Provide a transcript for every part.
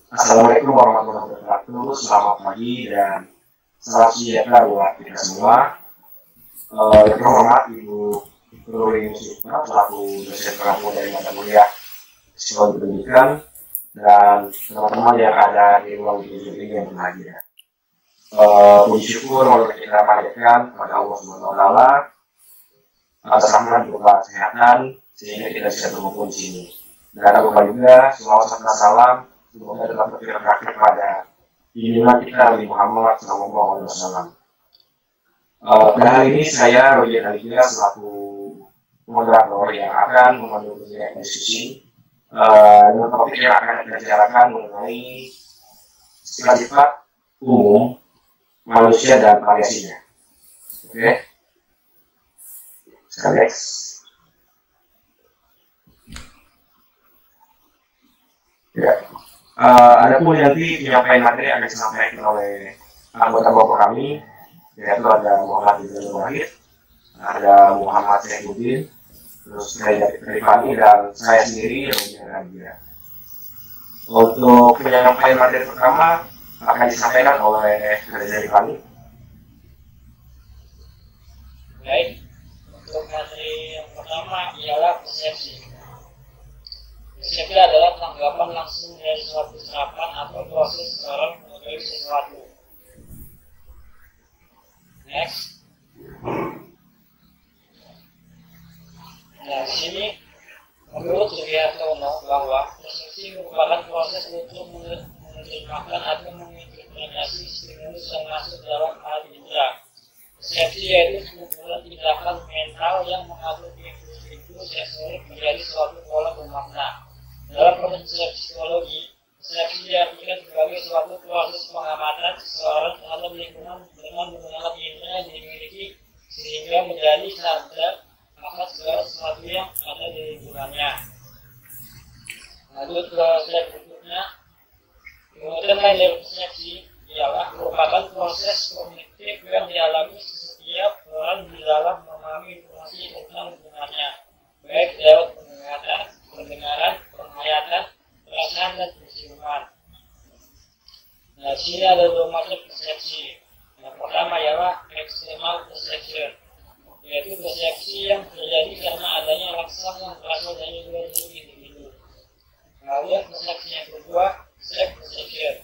Assalamualaikum warahmatullahi wabarakatuh. Selamat pagi dan salam sejahtera buat kita semua. Yang terhormat Ibu Nurul Yusufah selaku dosen pengampu dari mata kuliah Psikologi Pendidikan dan teman-teman yang ada di ruang diskusi ini yang berbahagia. Puji syukur marilah kita panjatkan kepada Allah Subhanahu wa taala atas rahmat berupa kesehatan sehingga kita bisa berkumpul di sini. Dan lupa juga selawat serta salam semoga tetap tercurahkan kepada junjungan kita Nabi Muhammad SAW. Pada hari ini saya Roger Aditya selaku moderator yang akan memandu diskusi dengan topik yang akan kita bicarakan mengenai sifat-sifat umum manusia dan variasinya. Oke, next. Ya. Adapun nanti penyampaian materi akan disampaikan oleh anggota kelompok kami, yaitu ada Muhammad Ibnu Wahid, ada Muhammad Saifuddin, terus saya dari Fani dan saya sendiri yang menjadi. Untuk penyampaian materi pertama akan disampaikan oleh dari Fani. Baik, untuk materi yang pertama ialah persepsi. Persepsi adalah tanggapan langsung dari suatu serapan atau proses seseorang mengenai sesuatu. Next. Nah, di sini menurut Sugihartono bahwa persepsi merupakan proses untuk menerjemahkan atau menginterpretasi stimulus yang masuk dalam alat indera. Persepsi yaitu kumpulan tindakan mental yang mengatur impuls-impuls sensorik menjadi suatu pola bermakna. Dalam konsep psikologi, persepsi diartikan sebagai suatu proses pengamatan seseorang terhadap lingkungan dengan menggunakan indera yang dimiliki sehingga menjadi sadar akan segala sesuatu yang ada di lingkungannya. Lanjut ke slide berikutnya. Kemudian lain dari persepsi ialah merupakan proses kognitif yang dialami setiap orang di dalam memahami informasi tentang lingkungannya, baik lewat pendengaran, penghayatan, perasaan dan penciuman. Nah, di sini ada dua macam persepsi. Yang pertama ialah external perception, yaitu persepsi yang terjadi karena adanya rangsang yang berasal dari luar individu. Lalu persepsi yang kedua, self perception,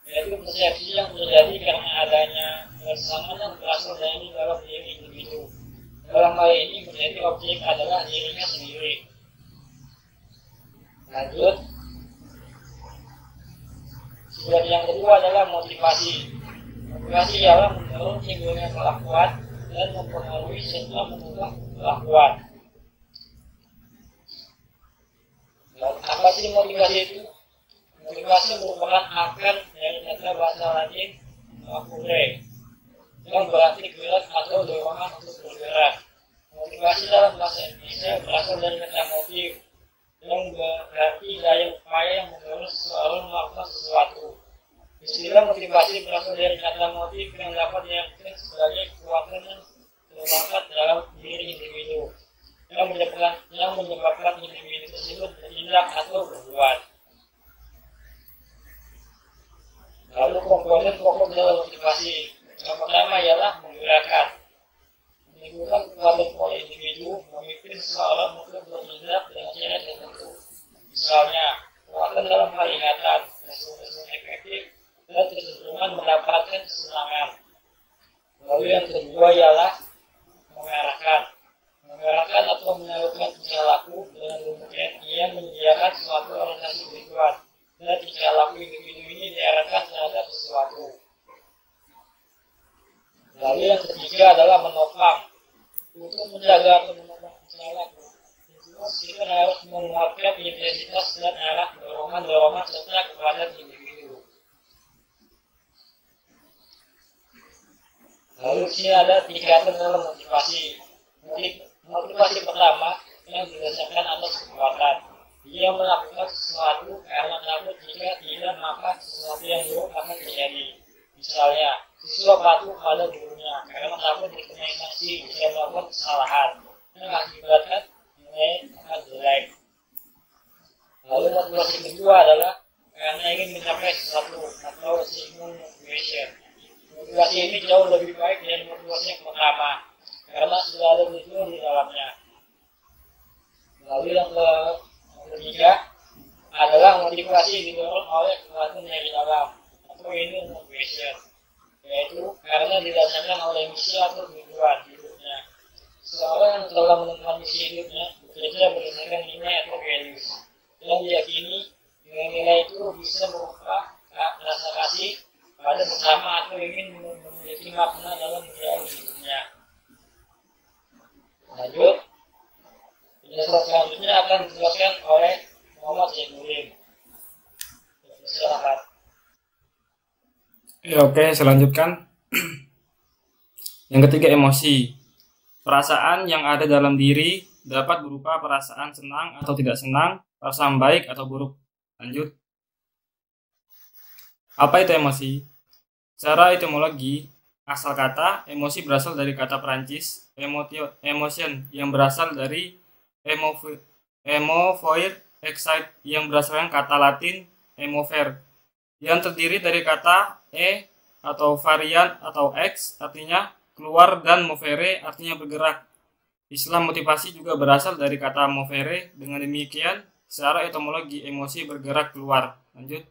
yaitu persepsi yang terjadi karena adanya rangsangan yang berasal dari dalam diri individu. Dalam hal ini menjadi objek adalah dirinya sendiri. Lanjut. Sifat yang kedua adalah motivasi. Motivasi ialah mendorong timbulnya kelakuan dan mempengaruhi serta mengubah kelakuan. Apa sih motivasi itu? Motivasi merupakan akar dari kata bahasa Latin movere, yang berarti gerak atau dorongan untuk bergerak. Motivasi dalam bahasa Indonesia berasal dari kata motif, yang berarti daya upaya yang mendorong seseorang melakukan sesuatu. Istilah motivasi berasal dari kata motif yang dapat diartikan sebagai kekuatan yang terdapat dalam diri individu yang menyebabkan individu tersebut bertindak atau berbuat. Lalu komponen pokok dalam motivasi yang pertama ialah menggerakkan. Menimbulkan kekuatan pada individu memimpin seseorang untuk bertindak dengan cara tertentu. Misalnya, kekuatan dalam hal ingatan, respon efektif, dan kecenderungan mendapatkan kesenangan. Lalu yang kedua ialah mengarahkan. Mengarahkan atau menyalurkan tingkah laku dengan demikian ia menyediakan suatu orientasi tujuan dan tingkah laku individu ini diarahkan terhadap sesuatu. Lalu yang ketiga adalah menopang. Untuk menjaga atau menopang tingkah laku, kita harus menguatkan intensitas dan arah dorongan serta kepada individu. Lalu sini ada tingkatan dalam motivasi. Motivasi pertama yang didasarkan atas kekuatan. Dia melakukan sesuatu karena takut jika tidak maka sesuatu yang buruk akan terjadi. Misalnya, siswa patuh pada gurunya karena takut dikenai sanksi jika melakukan kesalahan yang mengakibatkan nilai akan jelek. Lalu motivasi kedua adalah karena ingin ingin mencapai sesuatu atau stimulus motivation. Motivasi ini jauh lebih baik dari motivasi yang pertama karena sudah ada tujuan di dalamnya. Lalu yang ketiga adalah motivasi didorong oleh kekuatan dari dalam atau ini motivation, yaitu karena didasarkan oleh misi atau tujuan hidupnya. Seseorang yang telah menemukan misi hidupnya bekerja berdasarkan nilai atau values yang diyakini nilai-nilai itu bisa berupa rasa kasih pada bersama atau ingin memiliki makna dalam menjalani hidupnya. Lanjut, penjelasan selanjutnya akan dijelaskan oleh Muhammad Zainuddin. Silakan. Oke, selanjutkan. Yang ketiga, emosi. Perasaan yang ada dalam diri dapat berupa perasaan senang atau tidak senang, perasaan baik atau buruk. Lanjut. Apa itu emosi? Secara etimologi, asal kata emosi berasal dari kata Perancis emotion yang berasal dari emovoir, excite yang berdasarkan kata Latin emovere yang terdiri dari kata atau varian atau x artinya keluar dan movere artinya bergerak. Istilah motivasi juga berasal dari kata movere. Dengan demikian, secara etimologi emosi bergerak keluar. Lanjut.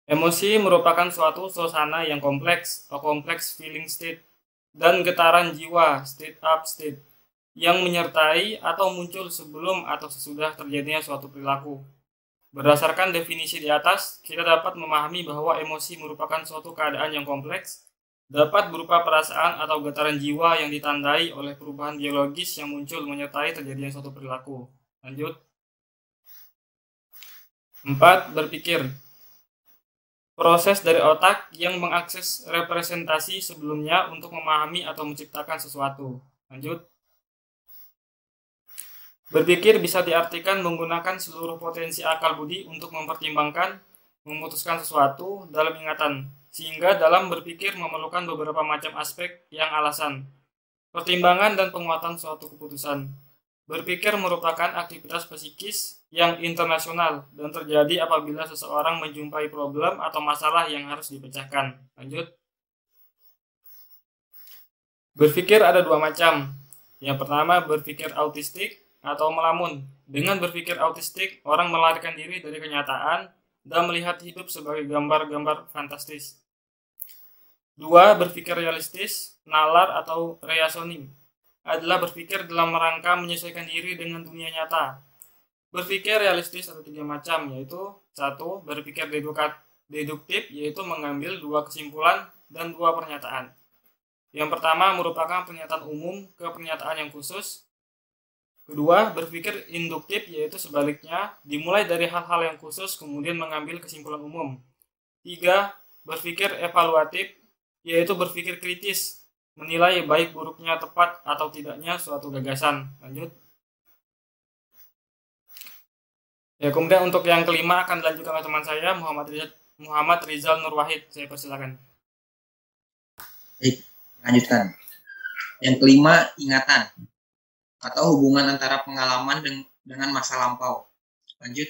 Emosi merupakan suatu suasana yang kompleks, a complex feeling state, dan getaran jiwa, state up state, yang menyertai atau muncul sebelum atau sesudah terjadinya suatu perilaku. Berdasarkan definisi di atas, kita dapat memahami bahwa emosi merupakan suatu keadaan yang kompleks, dapat berupa perasaan atau getaran jiwa yang ditandai oleh perubahan biologis yang muncul menyertai terjadinya suatu perilaku. Lanjut. 4. Berpikir. Proses dari otak yang mengakses representasi sebelumnya untuk memahami atau menciptakan sesuatu. Lanjut. Berpikir bisa diartikan menggunakan seluruh potensi akal budi untuk mempertimbangkan, memutuskan sesuatu dalam ingatan, sehingga dalam berpikir memerlukan beberapa macam aspek yang alasan, pertimbangan dan penguatan suatu keputusan. Berpikir merupakan aktivitas psikis yang internasional dan terjadi apabila seseorang menjumpai problem atau masalah yang harus dipecahkan. Lanjut. Berpikir ada dua macam. Yang pertama, berpikir autistik atau melamun. Dengan berpikir autistik, orang melarikan diri dari kenyataan dan melihat hidup sebagai gambar-gambar fantastis. 2. Berpikir realistis, nalar atau reasoning adalah berpikir dalam rangka menyesuaikan diri dengan dunia nyata. Berpikir realistis ada 3 macam, yaitu 1. Berpikir deduktif, yaitu mengambil 2 kesimpulan dan 2 pernyataan. Yang pertama merupakan pernyataan umum ke pernyataan yang khusus. Kedua, berpikir induktif, yaitu sebaliknya, dimulai dari hal-hal yang khusus kemudian mengambil kesimpulan umum. 3. Berpikir evaluatif, yaitu berpikir kritis, menilai baik buruknya tepat atau tidaknya suatu gagasan. Lanjut. Ya, kemudian untuk yang kelima akan dilanjutkan oleh teman saya, Muhammad Rizal Nur Wahid. Saya persilakan. Baik, lanjutkan. Yang kelima, ingatan atau hubungan antara pengalaman dengan masa lampau. Lanjut.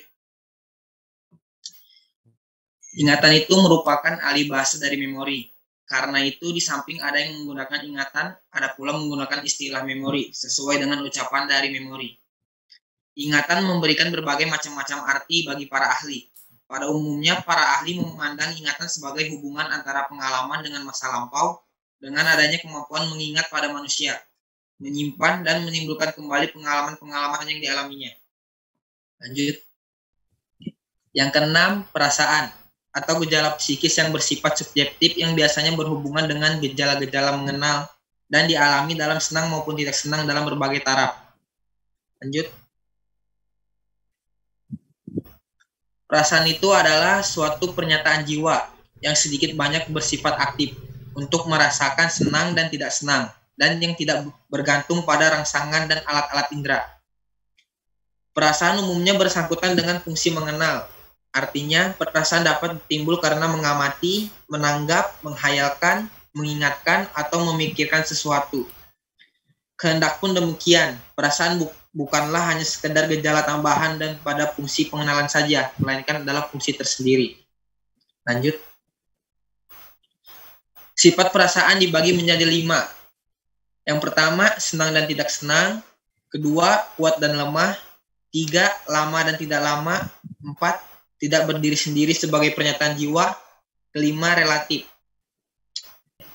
Ingatan itu merupakan alih bahasa dari memori. Karena itu, di samping ada yang menggunakan ingatan, ada pula menggunakan istilah memori, sesuai dengan ucapan dari memori. Ingatan memberikan berbagai macam-macam arti bagi para ahli. Pada umumnya, para ahli memandang ingatan sebagai hubungan antara pengalaman dengan masa lampau, dengan adanya kemampuan mengingat pada manusia, menyimpan dan menimbulkan kembali pengalaman-pengalaman yang dialaminya. Lanjut. Yang keenam, perasaan atau gejala psikis yang bersifat subjektif yang biasanya berhubungan dengan gejala-gejala mengenal dan dialami dalam senang maupun tidak senang dalam berbagai taraf. Lanjut. Perasaan itu adalah suatu pernyataan jiwa yang sedikit banyak bersifat aktif untuk merasakan senang dan tidak senang, dan yang tidak bergantung pada rangsangan dan alat-alat indera. Perasaan umumnya bersangkutan dengan fungsi mengenal. Artinya, perasaan dapat timbul karena mengamati, menanggap, menghayalkan, mengingatkan, atau memikirkan sesuatu. Kehendak pun demikian. Perasaan bukanlah hanya sekedar gejala tambahan dan pada fungsi pengenalan saja, melainkan adalah fungsi tersendiri. Lanjut. Sifat perasaan dibagi menjadi 5. Yang pertama, senang dan tidak senang. Kedua, kuat dan lemah. 3, lama dan tidak lama. 4, tidak berdiri sendiri sebagai pernyataan jiwa. Kelima, relatif.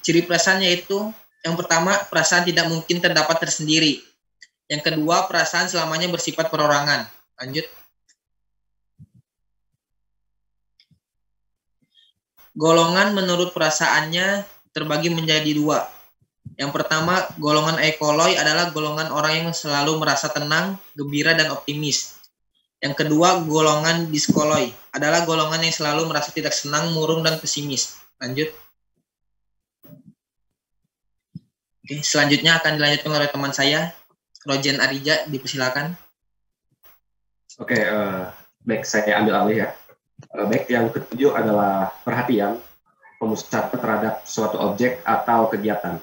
Ciri perasaan yaitu, yang pertama, perasaan tidak mungkin terdapat tersendiri. Yang kedua, perasaan selamanya bersifat perorangan. Lanjut. Golongan menurut perasaannya terbagi menjadi 2. Yang pertama, golongan eukoloi adalah golongan orang yang selalu merasa tenang, gembira, dan optimis. Yang kedua, golongan diskoloi adalah golongan yang selalu merasa tidak senang, murung, dan pesimis. Lanjut. Oke, selanjutnya akan dilanjutkan oleh teman saya, Rojen Arija, dipersilakan. Oke, baik, saya ambil alih ya. Baik, yang ketujuh adalah perhatian, pemusatan terhadap suatu objek atau kegiatan.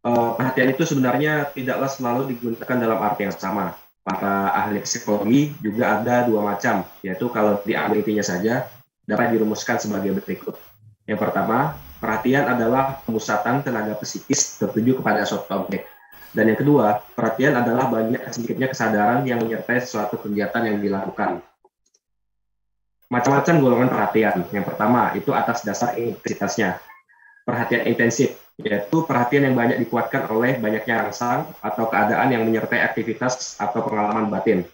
Perhatian itu sebenarnya tidaklah selalu digunakan dalam arti yang sama. Para ahli psikologi juga ada 2 macam, yaitu kalau diambil intinya saja, dapat dirumuskan sebagai berikut. Yang pertama, perhatian adalah pemusatan tenaga psikis tertuju kepada suatu objek. Dan yang kedua, perhatian adalah banyak sedikitnya kesadaran yang menyertai suatu kegiatan yang dilakukan. Macam-macam golongan perhatian. Yang pertama, itu atas dasar intensitasnya. Perhatian intensif, yaitu perhatian yang banyak dikuatkan oleh banyaknya rangsang atau keadaan yang menyertai aktivitas atau pengalaman batin.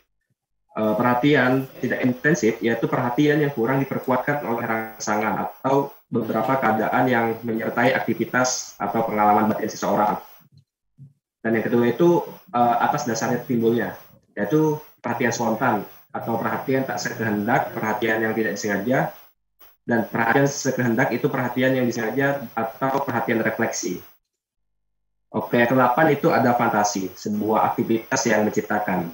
Perhatian tidak intensif, yaitu perhatian yang kurang diperkuatkan oleh rangsangan atau beberapa keadaan yang menyertai aktivitas atau pengalaman batin seseorang. Dan yang kedua itu atas dasarnya timbulnya, yaitu perhatian spontan atau perhatian tak sekehendak, perhatian yang tidak disengaja, dan perhatian sekehendak itu perhatian yang disengaja atau perhatian refleksi. Oke, yang ke-8 itu ada fantasi, sebuah aktivitas yang menciptakan.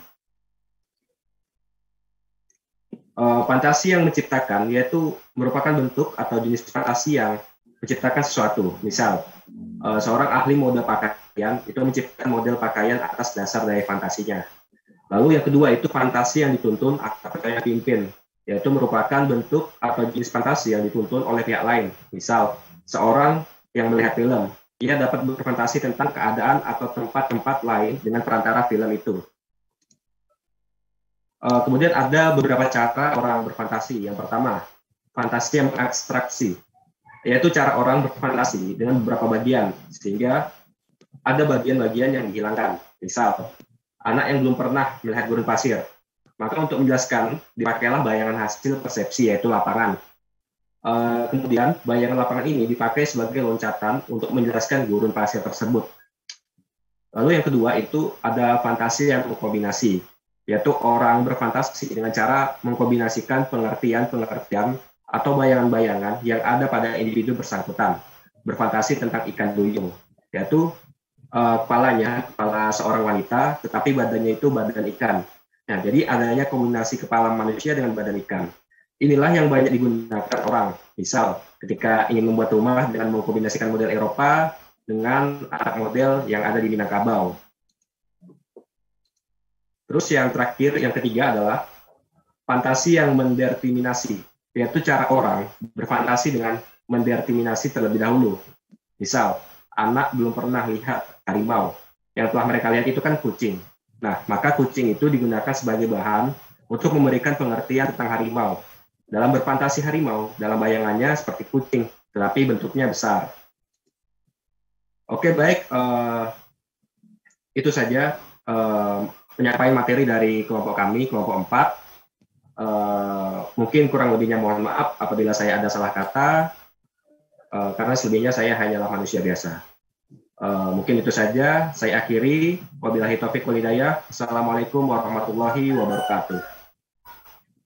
Fantasi yang menciptakan yaitu merupakan bentuk atau jenis fantasi yang menciptakan sesuatu. Misal, seorang ahli mode pakaian itu menciptakan model pakaian atas dasar dari fantasinya. Lalu yang kedua itu fantasi yang dituntun atau yang dipimpin, yaitu merupakan bentuk atau jenis fantasi yang dituntun oleh pihak lain. Misal, seorang yang melihat film, ia dapat berfantasi tentang keadaan atau tempat-tempat lain dengan perantara film itu. Kemudian ada beberapa cara orang berfantasi. Yang pertama, fantasi yang mengabstraksi, yaitu cara orang berfantasi dengan beberapa bagian, sehingga ada bagian-bagian yang dihilangkan. Misal, anak yang belum pernah melihat gurun pasir, maka untuk menjelaskan, dipakailah bayangan hasil persepsi, yaitu lapangan. Kemudian, bayangan lapangan ini dipakai sebagai loncatan untuk menjelaskan gurun pasir tersebut. Lalu yang kedua itu ada fantasi yang mengkombinasi, yaitu orang berfantasi dengan cara mengkombinasikan pengertian-pengertian atau bayangan-bayangan yang ada pada individu bersangkutan. Berfantasi tentang ikan duyung, yaitu kepala seorang wanita, tetapi badannya itu badan ikan. Nah, jadi adanya kombinasi kepala manusia dengan badan ikan. Inilah yang banyak digunakan orang. Misal, ketika ingin membuat rumah dengan mengkombinasikan model Eropa dengan anak model yang ada di Minangkabau. Terus yang terakhir, yang ketiga adalah fantasi yang mendeterminasi, yaitu cara orang berfantasi dengan mendeterminasi terlebih dahulu. Misal, anak belum pernah lihat harimau, yang telah mereka lihat itu kan kucing. Nah, maka kucing itu digunakan sebagai bahan untuk memberikan pengertian tentang harimau. Dalam berfantasi harimau, dalam bayangannya seperti kucing, tetapi bentuknya besar. Oke, baik. Itu saja penyampaian materi dari kelompok kami, kelompok 4. Mungkin kurang lebihnya mohon maaf apabila saya ada salah kata, karena selebihnya saya hanyalah manusia biasa. Mungkin itu saja, saya akhiri. Wabillahi taufiq wal hidayah. Assalamualaikum warahmatullahi wabarakatuh.